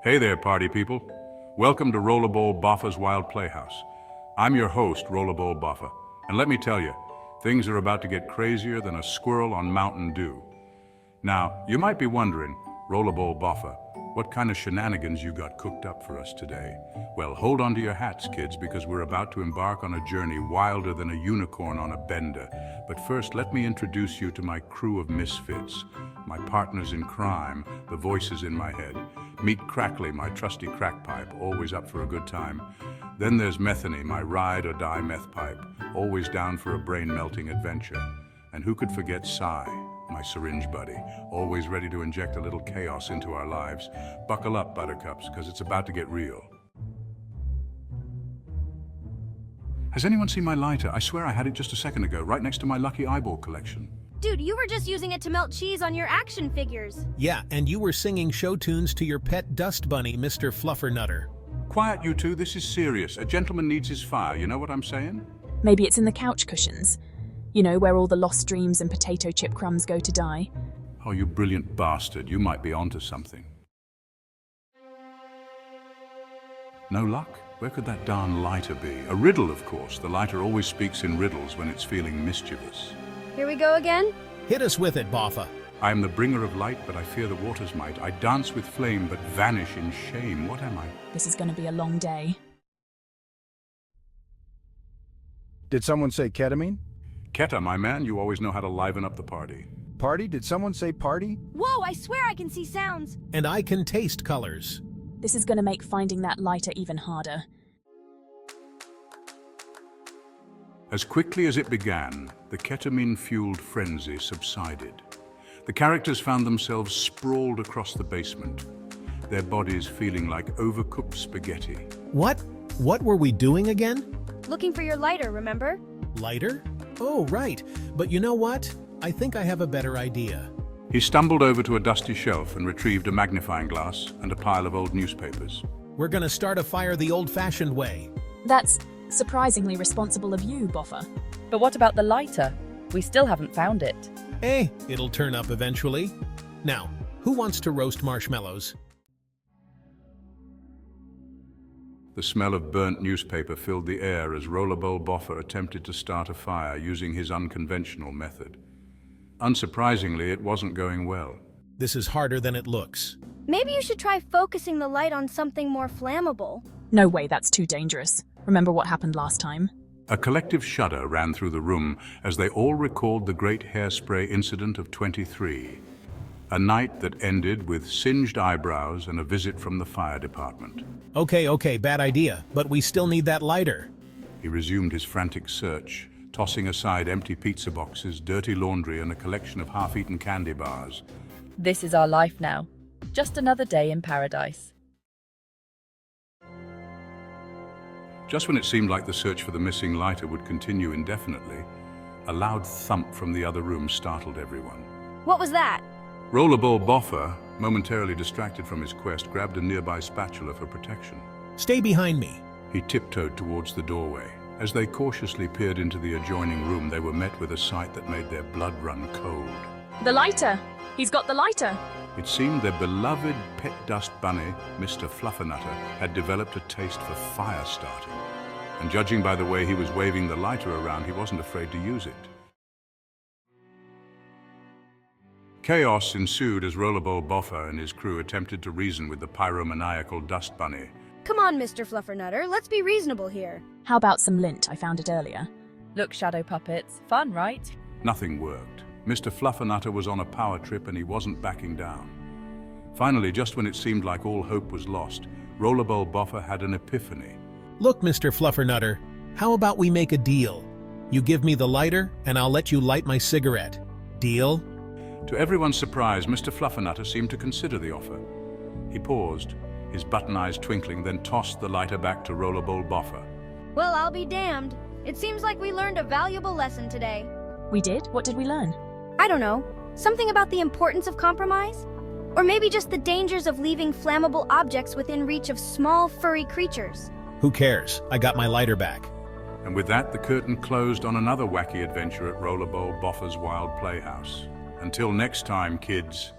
Hey there, party people. Welcome to Rollerball Boffa's Wild Playhouse. I'm your host, Rollerball Boffa, and let me tell you, things are about to get crazier than a squirrel on Mountain Dew. Now, you might be wondering, Rollerball Boffa, what kind of shenanigans you got cooked up for us today? Well, hold on to your hats, kids, because we're about to embark on a journey wilder than a unicorn on a bender. But first, let me introduce you to my crew of misfits, my partners in crime, the voices in my head. Meet Crackly, my trusty crack pipe, always up for a good time. Then there's Methany, my ride-or-die meth pipe, always down for a brain-melting adventure. And who could forget Cy, my syringe buddy, always ready to inject a little chaos into our lives. Buckle up, buttercups, because it's about to get real. Has anyone seen my lighter? I swear I had it just a second ago, right next to my lucky eyeball collection. Dude, you were just using it to melt cheese on your action figures. Yeah, and you were singing show tunes to your pet dust bunny, Mr. Fluffernutter. Quiet, you two, this is serious. A gentleman needs his fire, you know what I'm saying? Maybe it's in the couch cushions. You know, where all the lost dreams and potato chip crumbs go to die. Oh, you brilliant bastard, you might be onto something. No luck? Where could that darn lighter be? A riddle, of course. The lighter always speaks in riddles when it's feeling mischievous. Here we go again? Hit us with it, Boffa. I am the bringer of light, but I fear the water's might. I dance with flame, but vanish in shame. What am I? This is going to be a long day. Did someone say ketamine? Keta, my man, you always know how to liven up the party. Party? Did someone say party? Whoa, I swear I can see sounds. And I can taste colors. This is going to make finding that lighter even harder. As quickly as it began, the ketamine-fueled frenzy subsided. The characters found themselves sprawled across the basement, their bodies feeling like overcooked spaghetti. What? What were we doing again? Looking for your lighter, remember? Lighter? Oh, right. But you know what? I think I have a better idea. He stumbled over to a dusty shelf and retrieved a magnifying glass and a pile of old newspapers. We're gonna start a fire the old-fashioned way. That's surprisingly responsible of you, Boffa. But what about the lighter? We still haven't found it. Hey, it'll turn up eventually. Now, who wants to roast marshmallows? The smell of burnt newspaper filled the air as Rollerball Boffa attempted to start a fire using his unconventional method. Unsurprisingly, it wasn't going well. This is harder than it looks. Maybe you should try focusing the light on something more flammable. No way, that's too dangerous. Remember what happened last time? A collective shudder ran through the room as they all recalled the great hairspray incident of 23. A night that ended with singed eyebrows and a visit from the fire department. Okay, bad idea, but we still need that lighter. He resumed his frantic search, tossing aside empty pizza boxes, dirty laundry, and a collection of half-eaten candy bars. This is our life now. Just another day in paradise. Just when it seemed like the search for the missing lighter would continue indefinitely, a loud thump from the other room startled everyone. What was that? Rollerball Boffa, momentarily distracted from his quest, grabbed a nearby spatula for protection. Stay behind me. He tiptoed towards the doorway. As they cautiously peered into the adjoining room, they were met with a sight that made their blood run cold. The lighter! He's got the lighter! It seemed their beloved pet dust bunny, Mr. Fluffernutter, had developed a taste for fire starting. And judging by the way he was waving the lighter around, he wasn't afraid to use it. Chaos ensued as Rollerball Boffa and his crew attempted to reason with the pyromaniacal dust bunny. Come on, Mr. Fluffernutter, let's be reasonable here. How about some lint? I found it earlier. Look, shadow puppets. Fun, right? Nothing worked. Mr. Fluffernutter was on a power trip and he wasn't backing down. Finally, just when it seemed like all hope was lost, Rollerball Boffa had an epiphany. Look, Mr. Fluffernutter, how about we make a deal? You give me the lighter, and I'll let you light my cigarette. Deal? To everyone's surprise, Mr. Fluffernutter seemed to consider the offer. He paused, his button eyes twinkling, then tossed the lighter back to Rollerball Boffa. Well, I'll be damned. It seems like we learned a valuable lesson today. We did? What did we learn? I don't know. Something about the importance of compromise? Or maybe just the dangers of leaving flammable objects within reach of small, furry creatures. Who cares? I got my lighter back. And with that, the curtain closed on another wacky adventure at Rollerball Boffa's Wild Playhouse. Until next time, kids.